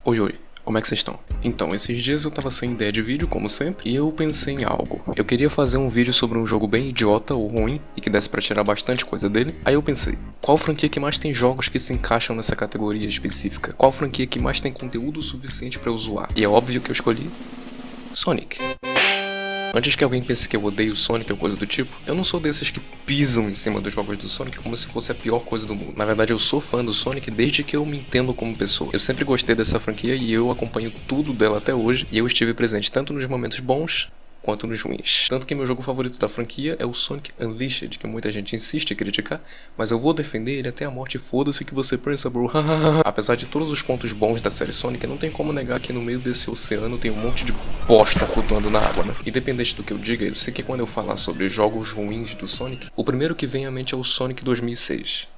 Oi, oi, como é que vocês estão? Então, esses dias eu tava sem ideia de vídeo, como sempre, e eu pensei em algo. Eu queria fazer um vídeo sobre um jogo bem idiota ou ruim, e que desse pra tirar bastante coisa dele. Aí eu pensei, qual franquia que mais tem jogos que se encaixam nessa categoria específica? Qual franquia que mais tem conteúdo suficiente pra eu zoar? E é óbvio que eu escolhi Sonic. Antes que alguém pense que eu odeio Sonic ou coisa do tipo, eu não sou desses que pisam em cima dos jogos do Sonic como se fosse a pior coisa do mundo. Na verdade, eu sou fã do Sonic desde que eu me entendo como pessoa. Eu sempre gostei dessa franquia e eu acompanho tudo dela até hoje, e eu estive presente tanto nos momentos bons quanto nos ruins. Tanto que meu jogo favorito da franquia é o Sonic Unleashed, que muita gente insiste em criticar, mas eu vou defender ele até a morte, foda-se que você pensa, bro. Apesar de todos os pontos bons da série Sonic, não tem como negar que no meio desse oceano tem um monte de bosta flutuando na água, né? Independente do que eu diga, eu sei que quando eu falar sobre jogos ruins do Sonic, o primeiro que vem à mente é o Sonic 2006,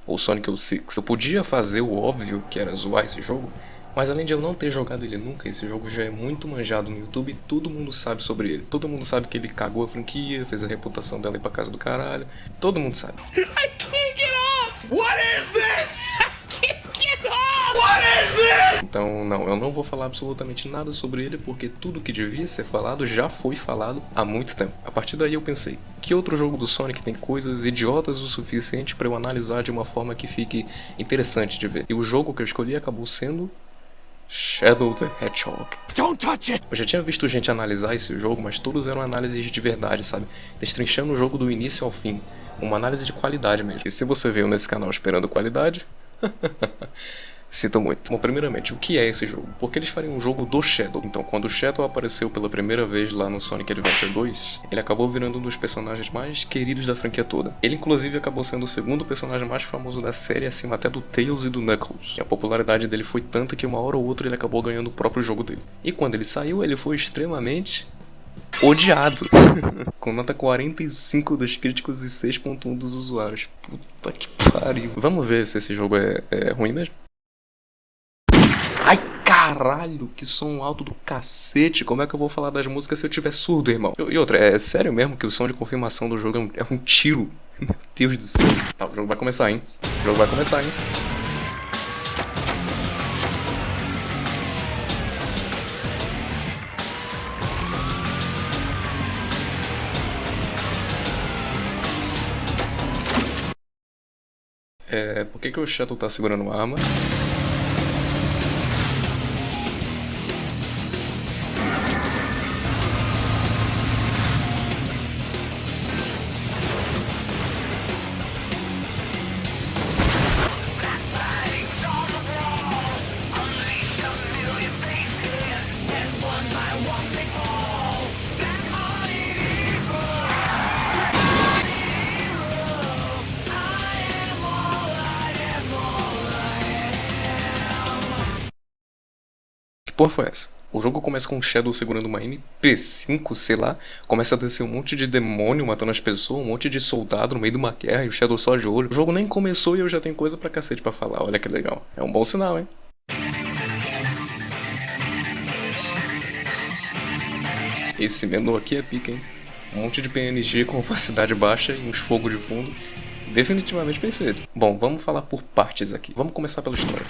ou Sonic 06. Eu podia fazer o óbvio, que era zoar esse jogo, mas além de eu não ter jogado ele nunca, esse jogo já é muito manjado no YouTube e todo mundo sabe sobre ele. Todo mundo sabe que ele cagou a franquia, fez a reputação dela ir pra casa do caralho. Todo mundo sabe. I can't get off! What is this? I can't get off! What is this? Então não, eu não vou falar absolutamente nada sobre ele porque tudo que devia ser falado já foi falado há muito tempo. A partir daí eu pensei, que outro jogo do Sonic tem coisas idiotas o suficiente pra eu analisar de uma forma que fique interessante de ver? E o jogo que eu escolhi acabou sendo Shadow the Hedgehog. Don't touch it! Eu já tinha visto gente analisar esse jogo, mas todos eram análises de verdade, sabe? Destrinchando o jogo do início ao fim. Uma análise de qualidade mesmo. E se você veio nesse canal esperando qualidade... Sinto muito. Bom, primeiramente, o que é esse jogo? Porque eles fariam um jogo do Shadow. Então, quando o Shadow apareceu pela primeira vez lá no Sonic Adventure 2, ele acabou virando um dos personagens mais queridos da franquia toda. Ele, inclusive, acabou sendo o segundo personagem mais famoso da série, acima até do Tails e do Knuckles. E a popularidade dele foi tanta que uma hora ou outra ele acabou ganhando o próprio jogo dele. E quando ele saiu, ele foi extremamente odiado. Com nota 45 dos críticos e 6.1 dos usuários. Puta que pariu. Vamos ver se esse jogo é ruim mesmo? Ai, caralho, que som alto do cacete. Como é que eu vou falar das músicas se eu tiver surdo, irmão? E outra, é sério mesmo que o som de confirmação do jogo é um tiro? Meu Deus do céu. Tá, o jogo vai começar, hein? O jogo vai começar, hein? Por que o Shadow tá segurando uma arma? Que porra foi essa? O jogo começa com o Shadow segurando uma MP5, sei lá, começa a descer um monte de demônio matando as pessoas, um monte de soldado no meio de uma guerra e o Shadow só de olho. O jogo nem começou e eu já tenho coisa pra cacete pra falar, olha que legal. É um bom sinal, hein? Esse menu aqui é pica, hein? Um monte de PNG com opacidade baixa e uns fogos de fundo. Definitivamente perfeito. Bom, vamos falar por partes aqui. Vamos começar pela história.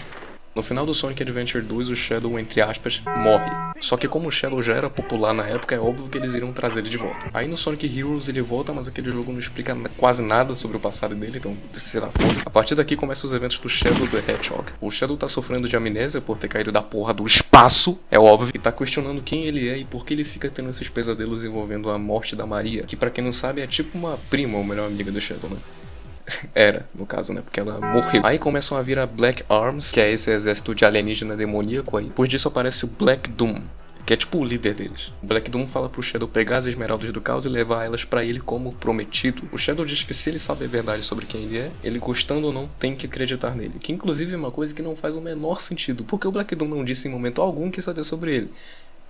No final do Sonic Adventure 2, o Shadow, entre aspas, morre. Só que como o Shadow já era popular na época, é óbvio que eles iriam trazer ele de volta. Aí no Sonic Heroes ele volta, mas aquele jogo não explica quase nada sobre o passado dele, então sei lá, foda. A partir daqui começam os eventos do Shadow the Hedgehog. O Shadow tá sofrendo de amnésia por ter caído da porra do espaço, é óbvio, e tá questionando quem ele é e por que ele fica tendo esses pesadelos envolvendo a morte da Maria, que pra quem não sabe é tipo uma prima ou melhor amiga do Shadow, né? Era, no caso, né? Porque ela morreu. Aí começam a vir a Black Arms, que é esse exército de alienígena demoníaco aí. Depois disso aparece o Black Doom, que é tipo o líder deles. O Black Doom fala pro Shadow pegar as esmeraldas do caos e levar elas pra ele como prometido. O Shadow diz que se ele sabe a verdade sobre quem ele é, ele gostando ou não tem que acreditar nele. Que inclusive é uma coisa que não faz o menor sentido, porque o Black Doom não disse em momento algum que sabia sobre ele.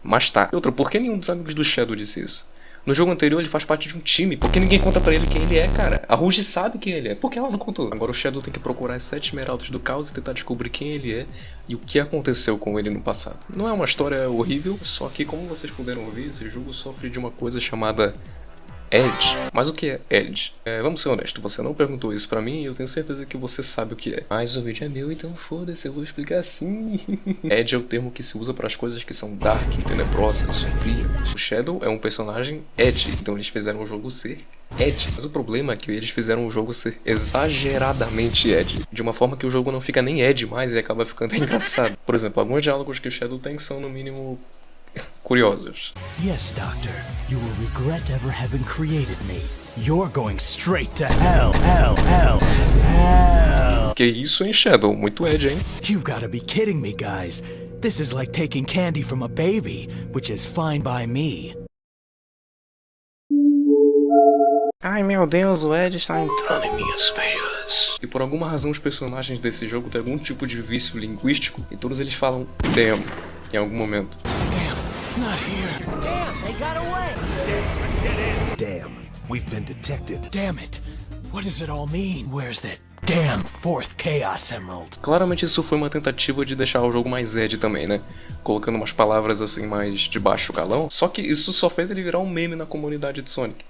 Mas tá. E outra, por que nenhum dos amigos do Shadow disse isso? No jogo anterior ele faz parte de um time, por que ninguém conta pra ele quem ele é, cara? A Rouge sabe quem ele é, por que ela não contou? Agora o Shadow tem que procurar as 7 esmeraldas do caos e tentar descobrir quem ele é e o que aconteceu com ele no passado. Não é uma história horrível, só que como vocês puderam ouvir, esse jogo sofre de uma coisa chamada Edge. Mas o que é Edge? Vamos ser honestos, você não perguntou isso pra mim e eu tenho certeza que você sabe o que é. Mas o vídeo é meu, então foda-se, eu vou explicar assim. Edge é o termo que se usa para as coisas que são dark, tenebrosas, sombrias. O Shadow é um personagem Edge, então eles fizeram o jogo ser Edge. Mas o problema é que eles fizeram o jogo ser exageradamente Edge, de uma forma que o jogo não fica nem Edge mais e acaba ficando engraçado. Por exemplo, alguns diálogos que o Shadow tem são no mínimo curiosos. Yes, Doctor. You will regret ever having created me. You're going straight to hell, hell, hell, hell. Que isso, hein, Shadow? Muito Edge, hein? You've got to be kidding me, guys. This is like taking candy from a baby, which is fine by me. Ai meu Deus, o Edge está entrando em minhas veias. E por alguma razão os personagens desse jogo têm algum tipo de vício linguístico e todos eles falam damn em algum momento. Damn, not here. Damn, they got away. Damn, we've been detected. Damn it. What does it all mean? Where's that damn fourth Chaos Emerald? Claramente isso foi uma tentativa de deixar o jogo mais Edge também, né? Colocando umas palavras assim mais de baixo calão. Só que isso só fez ele virar um meme na comunidade de Sonic.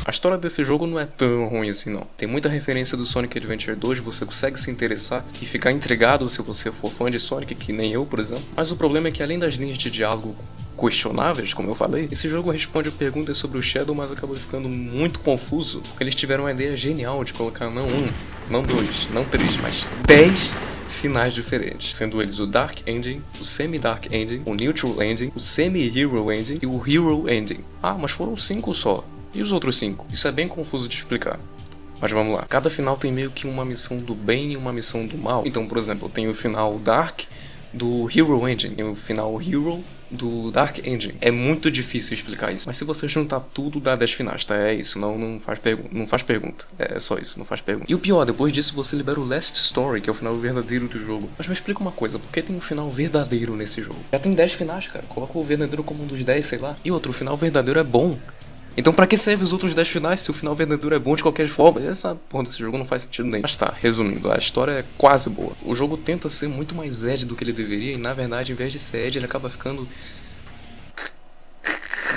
A história desse jogo não é tão ruim assim não. Tem muita referência do Sonic Adventure 2, você consegue se interessar e ficar intrigado se você for fã de Sonic, que nem eu, por exemplo. Mas o problema é que além das linhas de diálogo questionáveis, como eu falei, esse jogo responde a perguntas sobre o Shadow, mas acabou ficando muito confuso, porque eles tiveram uma ideia genial de colocar não um, não dois, não três, mas 10 finais diferentes, sendo eles o Dark Ending, o Semi-Dark Ending, o Neutral Ending, o Semi-Hero Ending e o Hero Ending. Ah, mas foram 5 só. E os outros 5? Isso é bem confuso de explicar. Mas vamos lá. Cada final tem meio que uma missão do bem e uma missão do mal. Então, por exemplo, tem o final Dark do Hero Engine e o final Hero do Dark Engine. É muito difícil explicar isso. Mas se você juntar tudo, dá 10 finais, tá? É isso. Não faz pergunta. É só isso. Não faz pergunta. E o pior, depois disso você libera o Last Story, que é o final verdadeiro do jogo. Mas me explica uma coisa. Por que tem um final verdadeiro nesse jogo? Já tem 10 finais, cara. Coloca o verdadeiro como um dos 10, sei lá. E outro, o final verdadeiro é bom. Então pra que serve os outros 10 finais se o final verdadeiro é bom de qualquer forma? Essa porra desse jogo não faz sentido nenhum. Mas tá, resumindo, a história é quase boa. O jogo tenta ser muito mais Edge do que ele deveria e na verdade, em vez de ser Edge, ele acaba ficando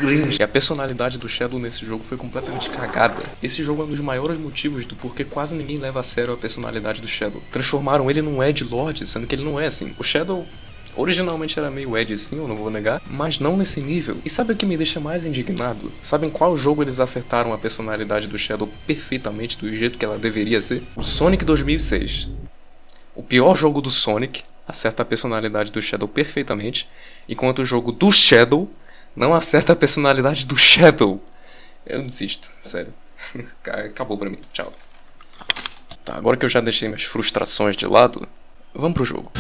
cringe. E a personalidade do Shadow nesse jogo foi completamente cagada. Esse jogo é um dos maiores motivos do porquê quase ninguém leva a sério a personalidade do Shadow. Transformaram ele num Edge Lord, sendo que ele não é assim. O Shadow originalmente era meio Edge sim, eu não vou negar, mas não nesse nível. E sabe o que me deixa mais indignado? Sabe em qual jogo eles acertaram a personalidade do Shadow perfeitamente do jeito que ela deveria ser? O Sonic 2006. O pior jogo do Sonic acerta a personalidade do Shadow perfeitamente, enquanto o jogo do Shadow não acerta a personalidade do Shadow. Eu desisto, sério. Acabou pra mim, tchau. Tá, agora que eu já deixei minhas frustrações de lado, vamos pro jogo.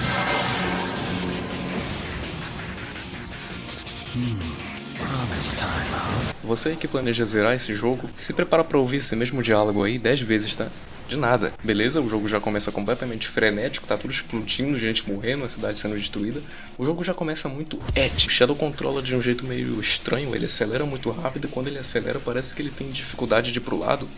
Você que planeja zerar esse jogo, se prepara pra ouvir esse mesmo diálogo aí 10 vezes, tá? De nada. Beleza, o jogo já começa completamente frenético, tá tudo explodindo, gente morrendo, a cidade sendo destruída. O jogo já começa muito Edge. O Shadow controla de um jeito meio estranho, ele acelera muito rápido e quando ele acelera parece que ele tem dificuldade de ir pro lado.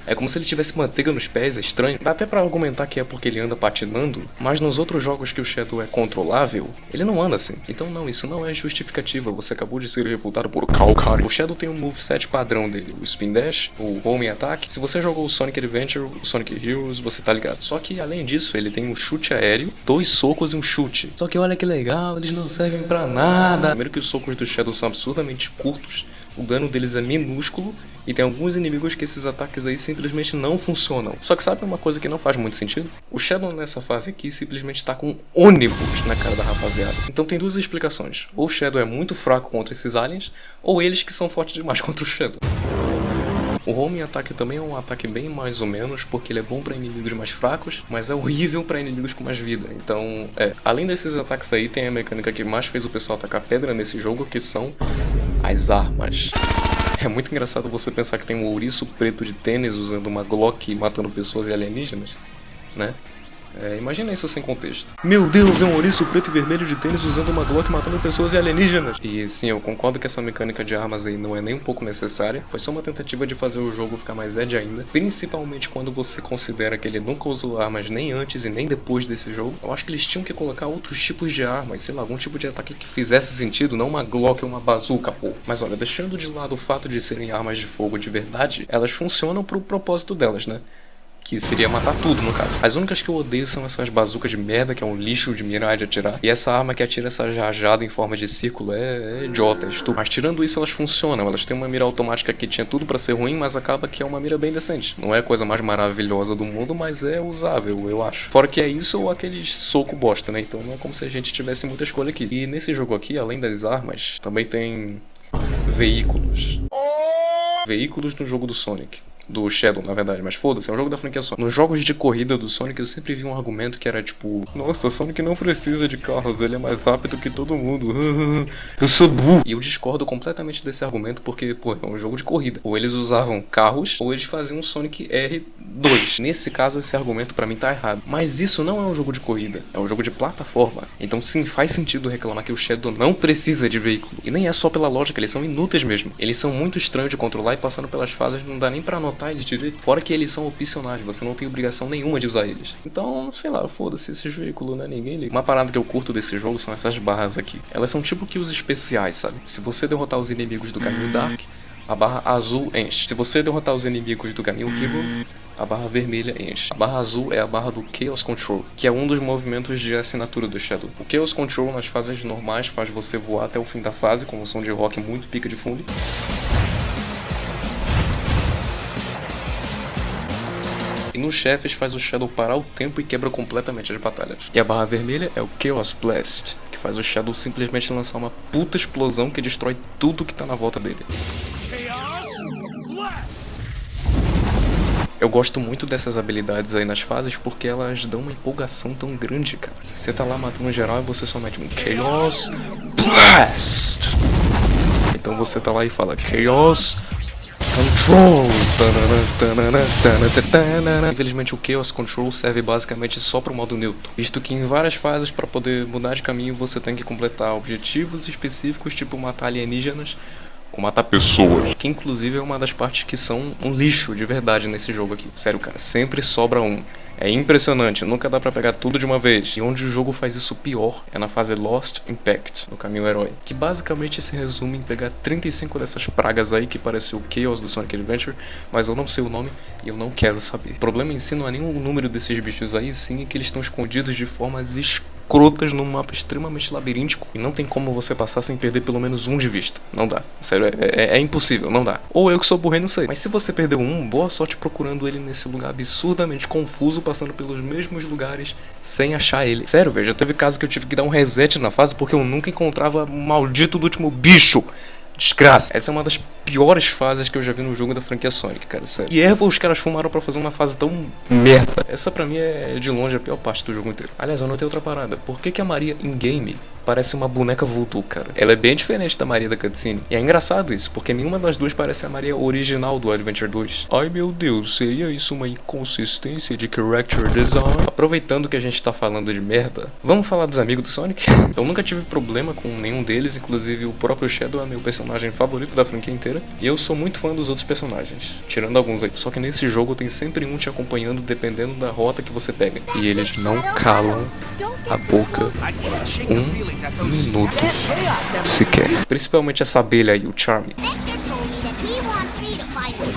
É como se ele tivesse manteiga nos pés, é estranho. Dá até pra argumentar que é porque ele anda patinando, mas nos outros jogos que o Shadow é controlável, ele não anda assim. Então não, isso não é justificativa, você acabou de ser refutado por Calcari. O Shadow tem um moveset padrão dele, o Spin Dash, o Home Attack. Se você jogou o Sonic Adventure, o Sonic Heroes, você tá ligado. Só que além disso, ele tem um chute aéreo, 2 socos e um chute. Só que olha que legal, eles não servem pra nada. Primeiro que os socos do Shadow são absurdamente curtos, o dano deles é minúsculo, e tem alguns inimigos que esses ataques aí simplesmente não funcionam. Só que sabe uma coisa que não faz muito sentido? O Shadow nessa fase aqui simplesmente tá com um ônibus na cara da rapaziada. Então tem duas explicações. Ou o Shadow é muito fraco contra esses aliens, ou eles que são fortes demais contra o Shadow. O Home Attack também é um ataque bem mais ou menos, porque ele é bom para inimigos mais fracos, mas é horrível para inimigos com mais vida. Então, além desses ataques aí, tem a mecânica que mais fez o pessoal atacar pedra nesse jogo, que são as armas. É muito engraçado você pensar que tem um ouriço preto de tênis usando uma Glock e matando pessoas e alienígenas, né? Imagina isso sem contexto. Meu Deus, é um ouriço preto e vermelho de tênis usando uma Glock matando pessoas e alienígenas. E sim, eu concordo que essa mecânica de armas aí não é nem um pouco necessária. Foi só uma tentativa de fazer o jogo ficar mais edgy ainda. Principalmente quando você considera que ele nunca usou armas nem antes e nem depois desse jogo. Eu acho que eles tinham que colocar outros tipos de armas, sei lá, algum tipo de ataque que fizesse sentido, não uma Glock ou uma bazuca, pô. Mas olha, deixando de lado o fato de serem armas de fogo de verdade, elas funcionam pro propósito delas, né? Que seria matar tudo, no caso. As únicas que eu odeio são essas bazucas de merda, que é um lixo de mirar e de atirar. E essa arma que atira essa rajada em forma de círculo é idiota, é estúpido. Mas tirando isso, elas funcionam. Elas têm uma mira automática que tinha tudo pra ser ruim, mas acaba que é uma mira bem decente. Não é a coisa mais maravilhosa do mundo, mas é usável, eu acho. Fora que é isso ou aquele soco bosta, né? Então não é como se a gente tivesse muita escolha aqui. E nesse jogo aqui, além das armas, também tem veículos. Veículos no jogo do Sonic. Do Shadow, na verdade, mas foda-se, é um jogo da franquia Sonic. Nos jogos de corrida do Sonic eu sempre vi um argumento que era tipo: nossa, o Sonic não precisa de carros, ele é mais rápido que todo mundo. Eu sou burro. E eu discordo completamente desse argumento porque, pô, é um jogo de corrida. Ou eles usavam carros, ou eles faziam um Sonic R2. Nesse caso, esse argumento pra mim tá errado. Mas isso não é um jogo de corrida, é um jogo de plataforma. Então sim, faz sentido reclamar que o Shadow não precisa de veículo. E nem é só pela lógica, eles são inúteis mesmo. Eles são muito estranhos de controlar e passando pelas fases não dá nem pra anotar eles direito. Fora que eles são opcionais, você não tem obrigação nenhuma de usar eles. Então, sei lá, foda-se esses veículos, né? Ninguém liga. Uma parada que eu curto desse jogo são essas barras aqui. Elas são tipo que os especiais, sabe? Se você derrotar os inimigos do caminho Dark, a barra azul enche. Se você derrotar os inimigos do caminho Evil, a barra vermelha enche. A barra azul é a barra do Chaos Control, que é um dos movimentos de assinatura do Shadow. O Chaos Control nas fases normais faz você voar até o fim da fase, com um som de rock muito pica de fundo. E nos chefes faz o Shadow parar o tempo e quebra completamente as batalhas. E a barra vermelha é o Chaos Blast, que faz o Shadow simplesmente lançar uma puta explosão que destrói tudo que tá na volta dele. Eu gosto muito dessas habilidades aí nas fases porque elas dão uma empolgação tão grande, cara. Você tá lá matando geral e você só mete um Chaos Blast. Então você tá lá e fala Chaos Control. Infelizmente o Chaos Control serve basicamente só pro modo neutro, visto que em várias fases para poder mudar de caminho você tem que completar objetivos específicos, tipo matar alienígenas ou matar pessoas, que inclusive é uma das partes que são um lixo de verdade nesse jogo aqui. Sério, cara, sempre sobra um. É impressionante, nunca dá pra pegar tudo de uma vez. E onde o jogo faz isso pior é na fase Lost Impact, no caminho herói, que basicamente se resume em pegar 35 dessas pragas aí que parece o Chaos do Sonic Adventure, mas eu não sei o nome e eu não quero saber. O problema em si não é nem o número desses bichos aí, sim é que eles estão escondidos de formas escrotas num mapa extremamente labiríntico e não tem como você passar sem perder pelo menos um de vista. Não dá, sério, é impossível, não dá. Ou eu que sou burro e não sei. Mas se você perdeu um, boa sorte procurando ele nesse lugar absurdamente confuso, passando pelos mesmos lugares sem achar ele. Sério, velho, já teve caso que eu tive que dar um reset na fase porque eu nunca encontrava o maldito do último bicho. Desgraça. Essa é uma das piores fases que eu já vi no jogo da franquia Sonic, cara, sério. E erva os caras fumaram pra fazer uma fase tão merda. Essa pra mim é de longe a pior parte do jogo inteiro. Aliás, eu notei outra parada. Por que a Maria in-game parece uma boneca voodoo, cara? Ela é bem diferente da Maria da cutscene. E é engraçado isso, porque nenhuma das duas parece a Maria original do Adventure 2. Ai meu Deus, seria isso uma inconsistência de character design? Aproveitando que a gente tá falando de merda, vamos falar dos amigos do Sonic? Eu nunca tive problema com nenhum deles, inclusive o próprio Shadow é meu personagem favorito da franquia inteira. E eu sou muito fã dos outros personagens, tirando alguns aí. Só que nesse jogo tem sempre um te acompanhando dependendo da rota que você pega. E eles não calam a boca um minuto sequer. Principalmente essa abelha aí, o Charmy. Vector told me that he wants me to find 5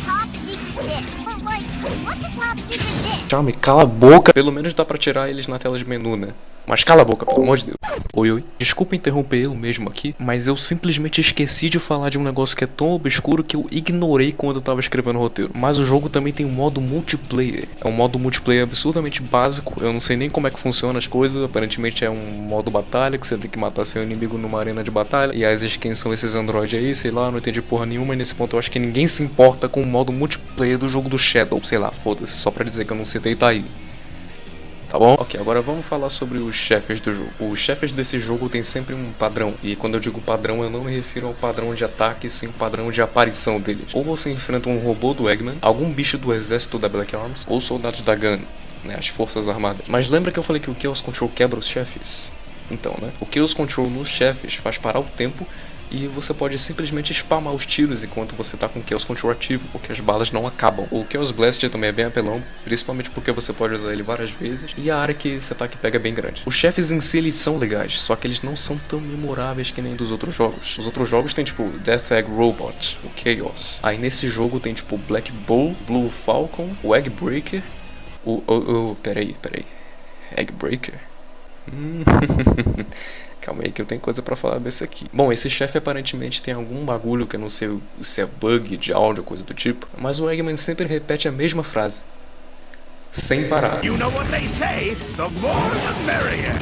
top secret discs. But like, what's a top secret disc? Charmy, cala a boca. Pelo menos dá pra tirar eles na tela de menu, né? Mas cala a boca, pelo amor de Deus. Oi. Desculpa interromper eu mesmo aqui, mas eu simplesmente esqueci de falar de um negócio que é tão obscuro que eu ignorei quando eu tava escrevendo o roteiro. Mas o jogo também tem um modo multiplayer. É um modo multiplayer absurdamente básico. Eu não sei nem como é que funciona as coisas. Aparentemente é um modo batalha, que você tem que matar seu inimigo numa arena de batalha. E as skins são esses androides aí, sei lá, não entendi porra nenhuma. E nesse ponto eu acho que ninguém se importa com o modo multiplayer do jogo do Shadow. Sei lá, foda-se, só pra dizer que eu não citei, tá aí. Tá bom? Ok, agora vamos falar sobre os chefes do jogo. Os chefes desse jogo tem sempre um padrão. E quando eu digo padrão, eu não me refiro ao padrão de ataque, sim ao padrão de aparição deles. Ou você enfrenta um robô do Eggman, algum bicho do exército da Black Arms, ou soldados da Gun. né, as forças armadas. Mas lembra que eu falei que o Chaos Control quebra os chefes? Então, né, o Chaos Control nos chefes faz parar o tempo e você pode simplesmente spamar os tiros enquanto você tá com o Chaos Control ativo, porque as balas não acabam. O Chaos Blast também é bem apelão, principalmente porque você pode usar ele várias vezes, e a área que esse ataque pega é bem grande. Os chefes em si eles são legais, só que eles não são tão memoráveis que nem dos outros jogos. Os outros jogos tem tipo Death Egg Robot, o Chaos. Aí nesse jogo tem tipo Black Bull, Blue Falcon, o Egg Breaker, peraí. Egg Breaker? Calma aí que eu tenho coisa pra falar desse aqui. Bom, esse chefe aparentemente tem algum bagulho que eu não sei se é bug de áudio ou coisa do tipo, mas o Eggman sempre repete a mesma frase, sem parar. You know what they say, the more the merrier.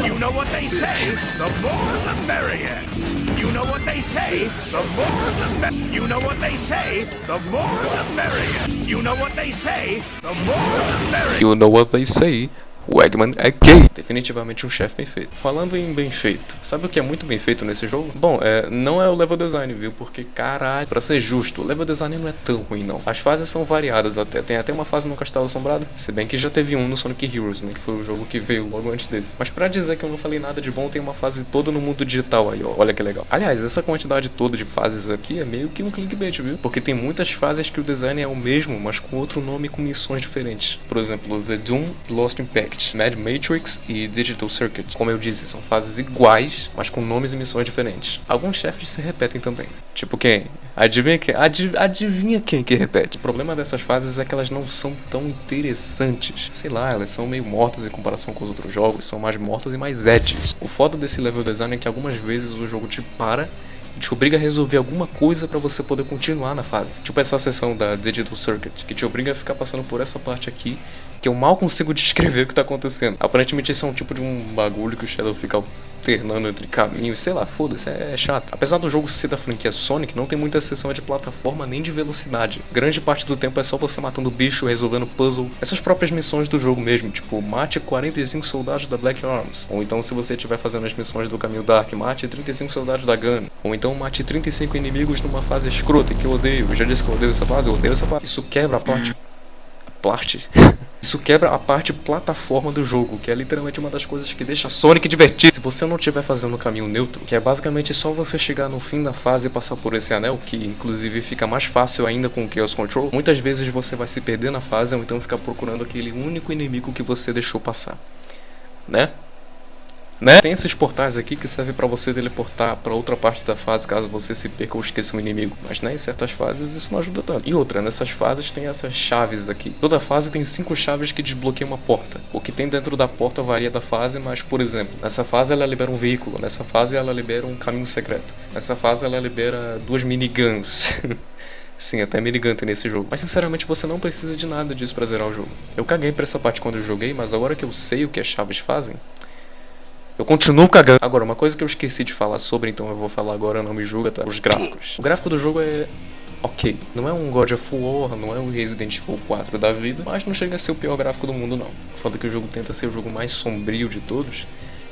You know what they say, the more the merrier. You know what they say, the more the merrier. You know what they say, the more the merrier. You know what they say, the more the merrier. You know what they say, o Eggman é gay. Definitivamente um chefe bem feito. Falando em bem feito, sabe o que é muito bem feito nesse jogo? Bom, não é o level design, viu? Porque, caralho, pra ser justo, o level design não é tão ruim, não. As fases são variadas até. Tem até uma fase no Castelo Assombrado, se bem que já teve um no Sonic Heroes, né? Que foi o jogo que veio logo antes desse. Mas pra dizer que eu não falei nada de bom, tem uma fase toda no mundo digital aí, ó. Olha que legal. Aliás, essa quantidade toda de fases aqui é meio que um clickbait, viu? Porque tem muitas fases que o design é o mesmo, mas com outro nome e com missões diferentes. Por exemplo, The Doom Lost Impact, Mad Matrix e Digital Circuit. Como eu disse, são fases iguais, mas com nomes e missões diferentes. Alguns chefes se repetem também. Tipo quem? Adivinha quem? Adivinha quem que repete? O problema dessas fases é que elas não são tão interessantes. Sei lá, elas são meio mortas em comparação com os outros jogos, são mais mortas e mais edges. O foda desse level design é que algumas vezes o jogo te para e te obriga a resolver alguma coisa pra você poder continuar na fase. Tipo essa seção da Digital Circuit, que te obriga a ficar passando por essa parte aqui, que eu mal consigo descrever o que tá acontecendo. Aparentemente esse é um tipo de um bagulho que o Shadow fica alternando entre caminhos, sei lá, foda-se, é chato. Apesar do jogo ser da franquia Sonic, não tem muita seção de plataforma nem de velocidade. Grande parte do tempo é só você matando bicho, resolvendo puzzle. Essas próprias missões do jogo mesmo, tipo, mate 45 soldados da Black Arms. Ou então, se você estiver fazendo as missões do Caminho Dark, mate 35 soldados da Gun. Ou então mate 35 inimigos numa fase escrota que eu odeio. Eu já disse que eu odeio essa fase, eu odeio essa fase. Isso quebra a parte... Isso quebra a parte plataforma do jogo, que é literalmente uma das coisas que deixa Sonic divertido. Se você não estiver fazendo o caminho neutro, que é basicamente só você chegar no fim da fase e passar por esse anel, que inclusive fica mais fácil ainda com o Chaos Control, muitas vezes você vai se perder na fase ou então ficar procurando aquele único inimigo que você deixou passar, né? Tem esses portais aqui que servem pra você teleportar pra outra parte da fase caso você se perca ou esqueça um inimigo. Mas em certas fases isso não ajuda tanto. E outra, nessas fases tem essas chaves aqui. Toda fase tem 5 chaves que desbloqueiam uma porta. O que tem dentro da porta varia da fase, mas por exemplo, nessa fase ela libera um veículo, nessa fase ela libera um caminho secreto, nessa fase ela libera 2 miniguns. Sim, até minigun tem nesse jogo. Mas sinceramente você não precisa de nada disso pra zerar o jogo. Eu caguei pra essa parte quando eu joguei, mas agora que eu sei o que as chaves fazem, eu continuo cagando. Agora, uma coisa que eu esqueci de falar sobre, então eu vou falar agora, não me julga, tá? Os gráficos. O gráfico do jogo é... ok. Não é um God of War, não é um Resident Evil 4 da vida, mas não chega a ser o pior gráfico do mundo, não. Foda que o jogo tenta ser o jogo mais sombrio de todos,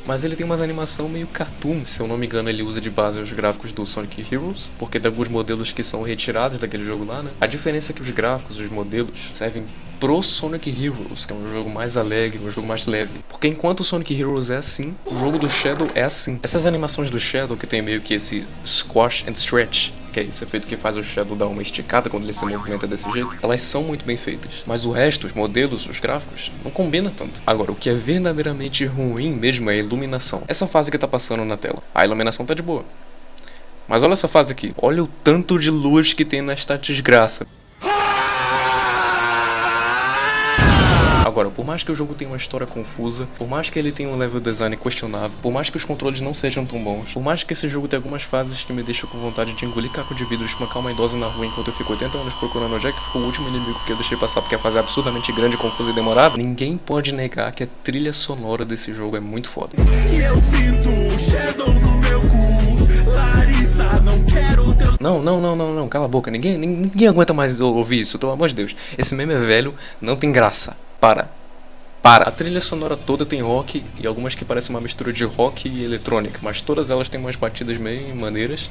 mas ele tem umas animação meio cartoon. Se eu não me engano, ele usa de base os gráficos do Sonic Heroes, porque tem alguns modelos que são retirados daquele jogo lá, né? A diferença é que os gráficos, os modelos, servem pro Sonic Heroes, que é um jogo mais alegre, um jogo mais leve. Porque enquanto o Sonic Heroes é assim, o jogo do Shadow é assim. Essas animações do Shadow, que tem meio que esse squash and stretch, que é esse efeito que faz o Shadow dar uma esticada quando ele se movimenta desse jeito, elas são muito bem feitas. Mas o resto, os modelos, os gráficos, não combina tanto. Agora, o que é verdadeiramente ruim mesmo é a iluminação. Essa fase que tá passando na tela, a iluminação tá de boa. Mas olha essa fase aqui. Olha o tanto de luz que tem nesta desgraça. Agora, por mais que o jogo tenha uma história confusa, por mais que ele tenha um level design questionável, por mais que os controles não sejam tão bons, por mais que esse jogo tenha algumas fases que me deixam com vontade de engolir caco de vidro e espancar uma idosa na rua enquanto eu fico 80 anos procurando onde é que ficou o último inimigo que eu deixei passar porque a fase é absurdamente grande, confusa e demorada, ninguém pode negar que a trilha sonora desse jogo é muito foda. E eu sinto o Shadow no meu cu. Larissa, não quero teu... Não, cala a boca, ninguém aguenta mais ouvir isso, pelo amor de Deus. Esse meme é velho, não tem graça. Para. A trilha sonora toda tem rock e algumas que parecem uma mistura de rock e eletrônica, mas todas elas têm umas batidas meio maneiras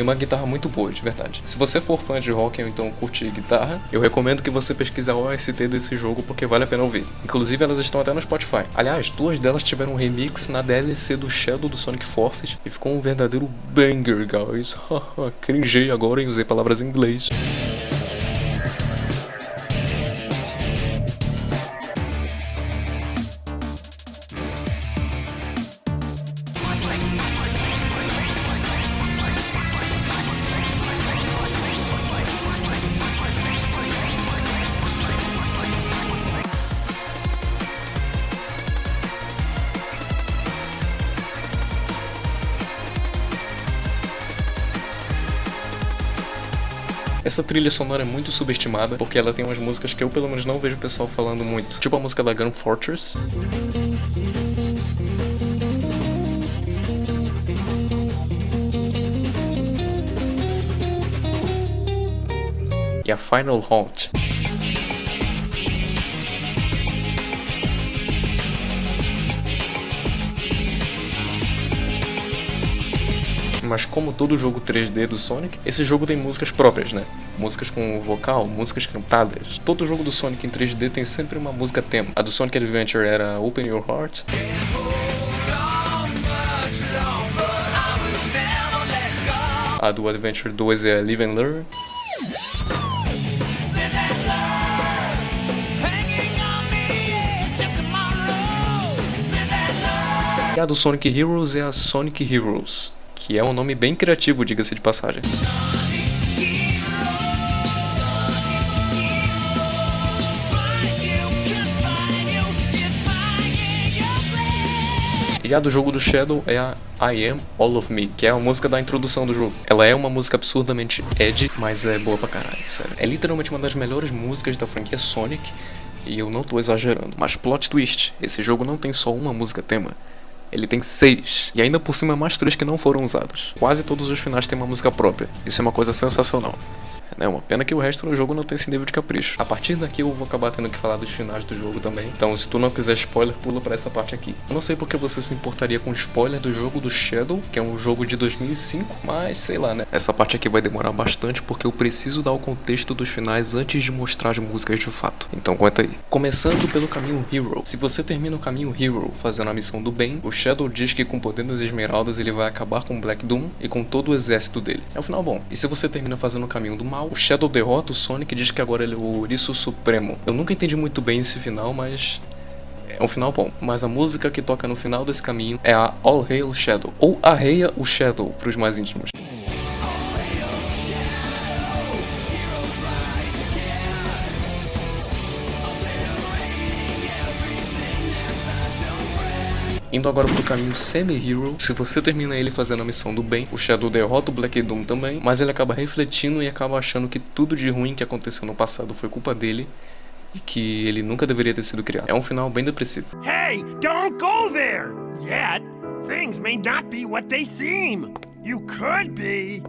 e uma guitarra muito boa, de verdade. Se você for fã de rock ou então curte guitarra, eu recomendo que você pesquise a OST desse jogo porque vale a pena ouvir. Inclusive elas estão até no Spotify. Aliás, 2 delas tiveram um remix na DLC do Shadow do Sonic Forces e ficou um verdadeiro banger, guys. Cringei agora e usei palavras em inglês. Essa trilha sonora é muito subestimada, porque ela tem umas músicas que eu pelo menos não vejo o pessoal falando muito. Tipo a música da Gun Fortress. E a Final Halt. Mas como todo jogo 3D do Sonic, esse jogo tem músicas próprias, né? Músicas com vocal, músicas cantadas. Todo jogo do Sonic em 3D tem sempre uma música tema. A do Sonic Adventure era Open Your Heart. A do Adventure 2 é Live and Learn. E a do Sonic Heroes é a Sonic Heroes, que é um nome bem criativo, diga-se de passagem. E a do jogo do Shadow é a I Am All of Me, que é a música da introdução do jogo. Ela é uma música absurdamente edgy, mas é boa pra caralho, sério. É literalmente uma das melhores músicas da franquia Sonic, e eu não tô exagerando. Mas plot twist, esse jogo não tem só uma música tema. Ele tem 6, e ainda por cima mais 3 que não foram usadas. Quase todos os finais têm uma música própria. Isso é uma coisa sensacional. É uma pena que o resto do jogo não tem esse nível de capricho. A partir daqui eu vou acabar tendo que falar dos finais do jogo também. Então se tu não quiser spoiler, pula pra essa parte aqui. Eu não sei porque você se importaria com spoiler do jogo do Shadow, que é um jogo de 2005, mas sei lá, né? Essa parte aqui vai demorar bastante porque eu preciso dar o contexto dos finais antes de mostrar as músicas de fato. Então aguenta aí. Começando pelo caminho Hero. Se você termina o caminho Hero fazendo a missão do bem, o Shadow diz que com o poder das esmeraldas ele vai acabar com o Black Doom e com todo o exército dele. É um final bom. E se você termina fazendo o caminho do mal, o Shadow derrota o Sonic e diz que agora ele é o Ouriço Supremo. Eu nunca entendi muito bem esse final, mas é um final bom. Mas a música que toca no final desse caminho é a All Hail Shadow, ou Arreia o Shadow para os mais íntimos. Indo agora pro caminho Semi-Hero, se você termina ele fazendo a missão do bem, o Shadow derrota o Black Doom também, mas ele acaba refletindo e acaba achando que tudo de ruim que aconteceu no passado foi culpa dele e que ele nunca deveria ter sido criado. É um final bem depressivo. Hey, don't go there! Yet, things may not be what they seem. You could be.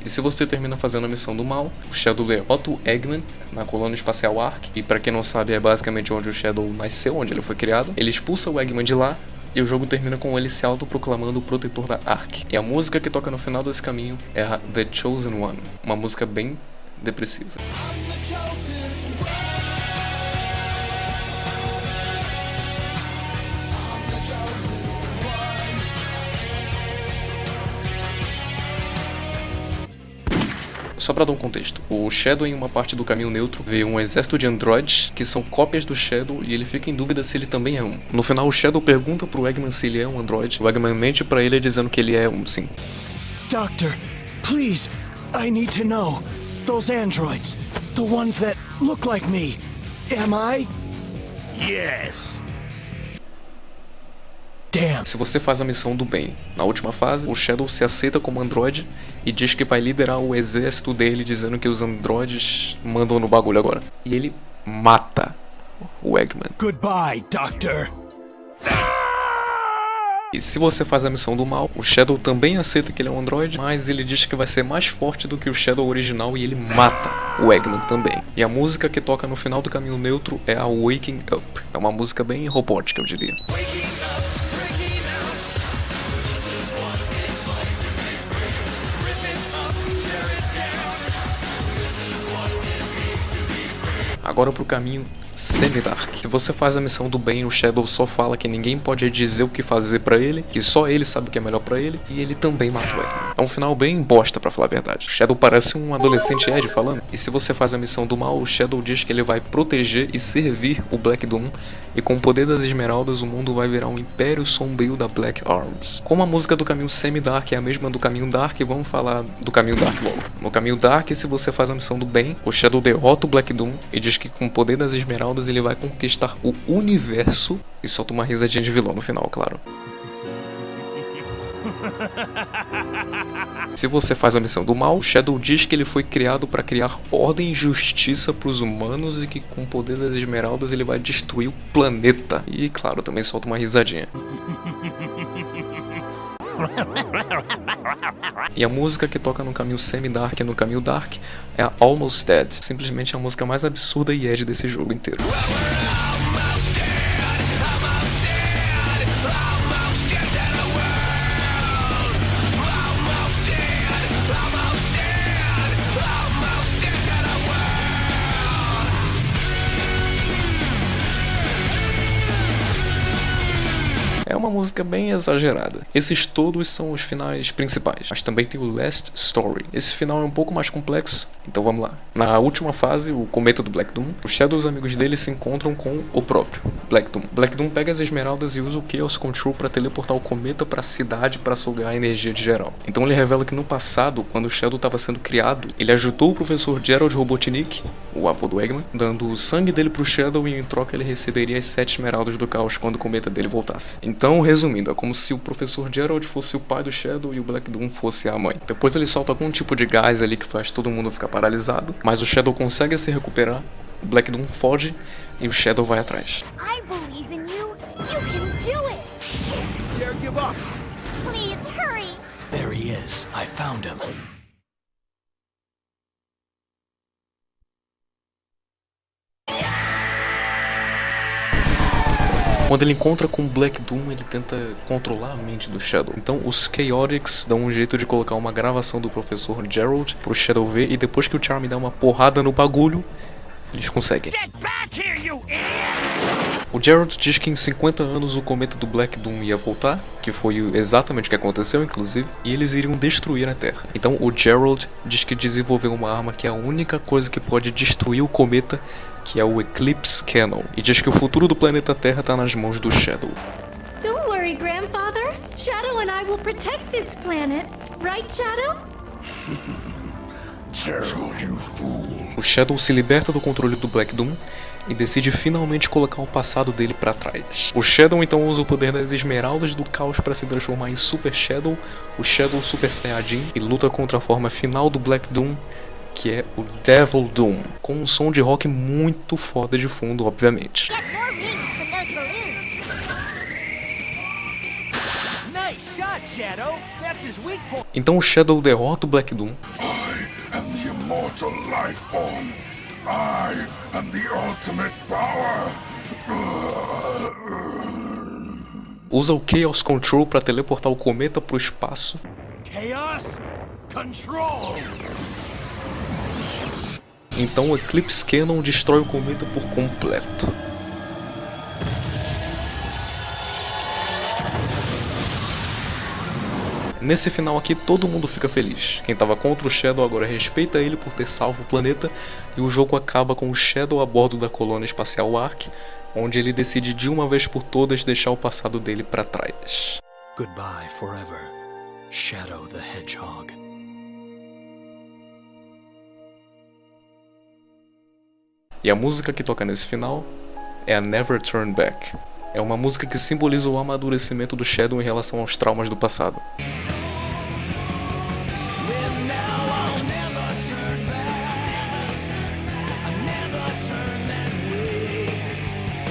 E se você termina fazendo a missão do mal, o Shadow derrota o Eggman na colônia espacial Ark, e pra quem não sabe é basicamente onde o Shadow nasceu, onde ele foi criado. Ele expulsa o Eggman de lá, e o jogo termina com ele se autoproclamando o protetor da Ark. E a música que toca no final desse caminho é a The Chosen One, uma música bem depressiva. Só pra dar um contexto, o Shadow em uma parte do caminho neutro vê um exército de androides que são cópias do Shadow e ele fica em dúvida se ele também é um. No final o Shadow pergunta pro Eggman se ele é um androide, o Eggman mente pra ele dizendo que ele é um sim. Doctor, please, I need to know. Those androids, the ones that look like me, am I? Yes. Damn. Se você faz a missão do bem, na última fase, o Shadow se aceita como androide e diz que vai liderar o exército dele, dizendo que os androides mandam no bagulho agora. E ele mata o Eggman. Goodbye, Doctor. E se você faz a missão do mal, o Shadow também aceita que ele é um androide, mas ele diz que vai ser mais forte do que o Shadow original e ele mata o Eggman também. E a música que toca no final do caminho neutro é a Waking Up. É uma música bem robótica, eu diria. Waking up, breaking Agora pro caminho Semi-Dark. Se você faz a missão do bem, o Shadow só fala que ninguém pode dizer o que fazer pra ele, que só ele sabe o que é melhor pra ele, e ele também matou ele. É um final bem bosta, pra falar a verdade. O Shadow parece um adolescente Ed falando. E se você faz a missão do mal, o Shadow diz que ele vai proteger e servir o Black Doom, e com o poder das esmeraldas o mundo vai virar um império sombrio da Black Arms. Como a música do caminho Semi-Dark é a mesma do caminho Dark, vamos falar do caminho Dark logo. No caminho Dark, se você faz a missão do bem, o Shadow derrota o Black Doom e diz que com o poder das esmeraldas ele vai conquistar o universo, e solta uma risadinha de vilão no final, claro. Se você faz a missão do mal, Shadow diz que ele foi criado para criar ordem e justiça para os humanos e que com o poder das esmeraldas ele vai destruir o planeta. E claro, também solta uma risadinha. E a música que toca no caminho Semi-Dark e no caminho Dark é a Almost Dead. Simplesmente a música mais absurda e Ed desse jogo inteiro. É uma música bem exagerada. Esses todos são os finais principais, mas também tem o Last Story. Esse final é um pouco mais complexo, então vamos lá. Na última fase, o cometa do Black Doom, o Shadow e os amigos dele se encontram com o próprio Black Doom. Black Doom pega as esmeraldas e usa o Chaos Control para teleportar o cometa para a cidade para sugar a energia de geral. Então ele revela que no passado, quando o Shadow estava sendo criado, ele ajudou o professor Gerald Robotnik, o avô do Eggman, dando o sangue dele pro Shadow e em troca ele receberia as 7 esmeraldas do caos quando o cometa dele voltasse. Então, resumindo, é como se o professor Gerald fosse o pai do Shadow e o Black Doom fosse a mãe. Depois ele solta algum tipo de gás ali que faz todo mundo ficar paralisado, mas o Shadow consegue se recuperar, o Black Doom foge e o Shadow vai atrás. I believe in you. You can do it. Dare give up. Please hurry. There he is. I found him. Quando ele encontra com o Black Doom, ele tenta controlar a mente do Shadow. Então os Chaotix dão um jeito de colocar uma gravação do professor Gerald pro Shadow ver, e depois que o Charme dá uma porrada no bagulho, eles conseguem. Get back here, you idiot! O Gerald diz que em 50 anos o cometa do Black Doom ia voltar, que foi exatamente o que aconteceu, inclusive, e eles iriam destruir a Terra. Então o Gerald diz que desenvolveu uma arma que é a única coisa que pode destruir o cometa, que é o Eclipse Cannon, e diz que o futuro do planeta Terra tá nas mãos do Shadow. Don't worry, Grandfather. Shadow and I will protect this planet. Right, Shadow? Gerald, you fool. O Shadow se liberta do controle do Black Doom e decide finalmente colocar o passado dele pra trás. O Shadow então usa o poder das esmeraldas do caos para se transformar em Super Shadow, o Shadow Super Saiyajin, e luta contra a forma final do Black Doom, que é o Devil Doom, com um som de rock muito foda de fundo, obviamente. Get more wings from those balloons. Nice shot, Shadow. That's his weak point. Então o Shadow derrota o Black Doom, I am the immortal life form. I am the ultimate power. usa o Chaos Control para teleportar o cometa pro espaço. Chaos Control! Então o Eclipse Cannon destrói o cometa por completo. Nesse final aqui todo mundo fica feliz. Quem tava contra o Shadow agora respeita ele por ter salvo o planeta, e o jogo acaba com o Shadow a bordo da colônia espacial Ark, onde ele decide de uma vez por todas deixar o passado dele para trás. Goodbye forever, Shadow the Hedgehog. E a música que toca nesse final é a Never Turn Back. É uma música que simboliza o amadurecimento do Shadow em relação aos traumas do passado.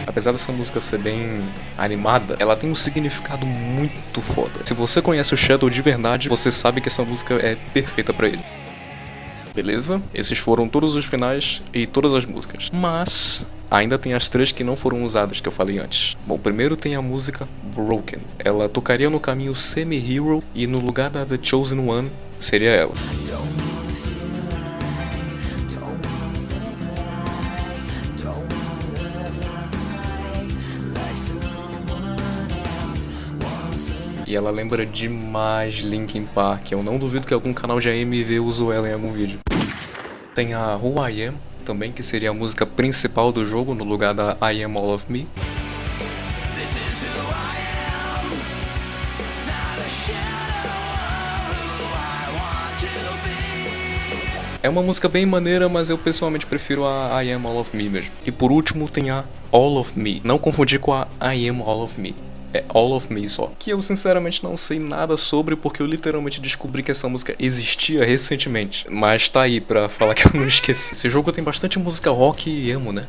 Apesar dessa música ser bem animada, ela tem um significado muito foda. Se você conhece o Shadow de verdade, você sabe que essa música é perfeita pra ele. Beleza? Esses foram todos os finais e todas as músicas. Mas ainda tem as três que não foram usadas, que eu falei antes. Bom, primeiro tem a música Broken. Ela tocaria no caminho Semi-Hero e no lugar da The Chosen One seria ela. E ela lembra demais Linkin Park. Eu não duvido que algum canal de AMV usou ela em algum vídeo. Tem a Who I Am também, que seria a música principal do jogo, no lugar da I Am All of Me. É uma música bem maneira, mas eu pessoalmente prefiro a I Am All of Me mesmo. E por último tem a All of Me. Não confundir com a I Am All of Me. É All of Me só. Que eu sinceramente não sei nada sobre, porque eu literalmente descobri que essa música existia recentemente. Mas tá aí pra falar que eu não esqueci. Esse jogo tem bastante música rock e emo, né?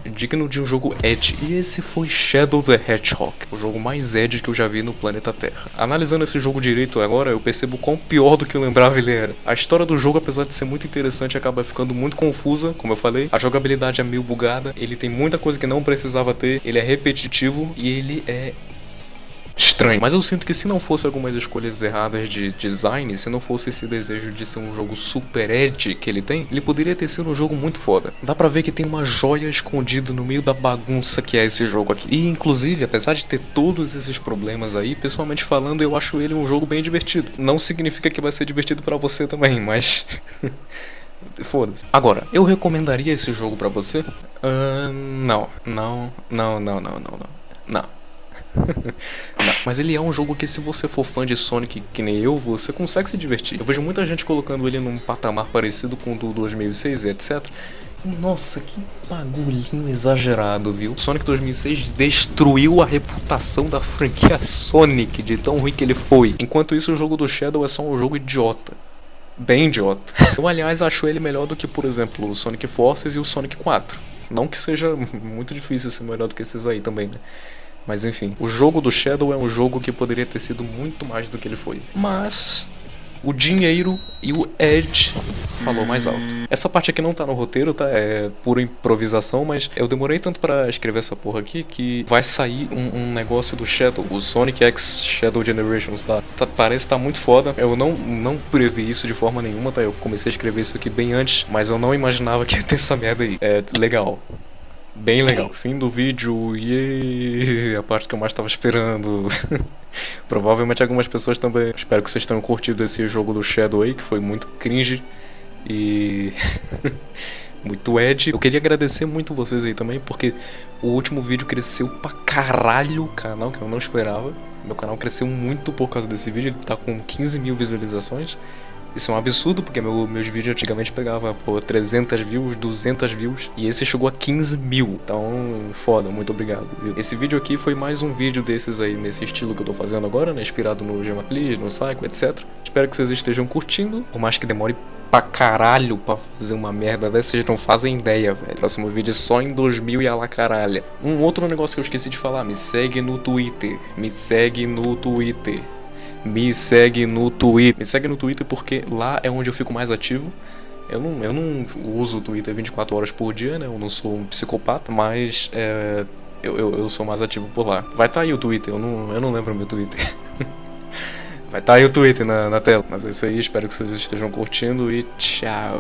Digno de um jogo edgy. E esse foi Shadow the Hedgehog, o jogo mais edgy que eu já vi no planeta Terra. Analisando esse jogo direito agora, eu percebo quão pior do que eu lembrava ele era. A história do jogo, apesar de ser muito interessante, acaba ficando muito confusa, como eu falei. A jogabilidade é meio bugada, ele tem muita coisa que não precisava ter, ele é repetitivo e ele é estranho. Mas eu sinto que se não fosse algumas escolhas erradas de design, se não fosse esse desejo de ser um jogo super edgy que ele tem, ele poderia ter sido um jogo muito foda. Dá pra ver que tem uma joia escondida no meio da bagunça que é esse jogo aqui. E inclusive, apesar de ter todos esses problemas aí, pessoalmente falando, eu acho ele um jogo bem divertido. Não significa que vai ser divertido pra você também, mas foda-se. Agora, eu recomendaria esse jogo pra você? Não. Não, mas ele é um jogo que, se você for fã de Sonic que nem eu, você consegue se divertir. Eu vejo muita gente colocando ele num patamar parecido com o do 2006 e etc. Nossa, que bagulhinho exagerado, viu? Sonic 2006 destruiu a reputação da franquia Sonic, de tão ruim que ele foi. Enquanto isso, o jogo do Shadow é só um jogo idiota. Bem idiota. Eu, aliás, acho ele melhor do que, por exemplo, o Sonic Forces e o Sonic 4. Não que seja muito difícil ser melhor do que esses aí também, né? Mas enfim, o jogo do Shadow é um jogo que poderia ter sido muito mais do que ele foi. Mas o dinheiro e o Edge falou mais alto. Essa parte aqui não tá no roteiro, tá? É pura improvisação, mas eu demorei tanto pra escrever essa porra aqui que vai sair um negócio do Shadow, o Sonic X Shadow Generations lá. Parece estar muito foda. Eu não previ isso de forma nenhuma, tá? Eu comecei a escrever isso aqui bem antes, mas eu não imaginava que ia ter essa merda aí. É legal. Bem legal. Fim do vídeo, e a parte que eu mais tava esperando. Provavelmente algumas pessoas também. Espero que vocês tenham curtido esse jogo do Shadow aí, que foi muito cringe e muito edgy. Eu queria agradecer muito vocês aí também, porque o último vídeo cresceu pra caralho o canal, que eu não esperava. Meu canal cresceu muito por causa desse vídeo, ele tá com 15 mil visualizações. Isso é um absurdo, porque meus vídeos antigamente pegavam 300 views, 200 views, e esse chegou a 15 mil. Então, foda, muito obrigado, viu? Esse vídeo aqui foi mais um vídeo desses aí, nesse estilo que eu tô fazendo agora, né? Inspirado no Gema Please, no Psycho, etc. Espero que vocês estejam curtindo, por mais que demore pra caralho pra fazer uma merda dessa, vocês não fazem ideia, velho. Próximo vídeo é só em 2000 e a la caralha. Um outro negócio que eu esqueci de falar, me segue no Twitter. Me segue no Twitter. Me segue no Twitter porque lá é onde eu fico mais ativo. Eu não uso o Twitter 24 horas por dia, né? Eu não sou um psicopata, mas eu sou mais ativo por lá. Vai estar aí o Twitter, eu não lembro o meu Twitter. Vai estar aí o Twitter na tela. Mas é isso aí, espero que vocês estejam curtindo e tchau.